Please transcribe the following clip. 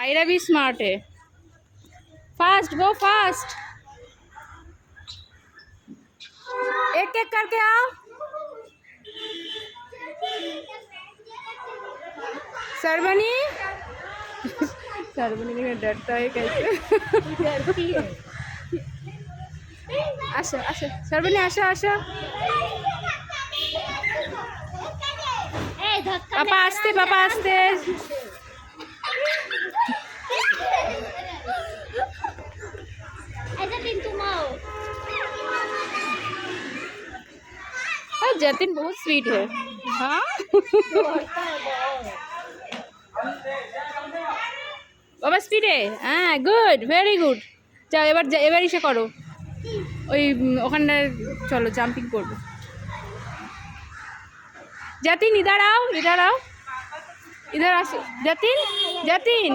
सायरा भी स्मार्ट है। Fast go fast, एक एक करके आओ। सरवनी सरवनी में डरता है कैसे? डरती है। आशा आशा सरवनी आशा आशा पापा आस्ते पापा आस्ते। जतिन बहुत स्वीट है। हाँ बाबा स्पीड है। हाँ गुड वेरी गुड। যাও এবার ইসে করো, ওই ওখানে চলো জাম্পিং করবো। জাতিন इधर आओ इधर आओ, इधर आसो। जतिन जतिन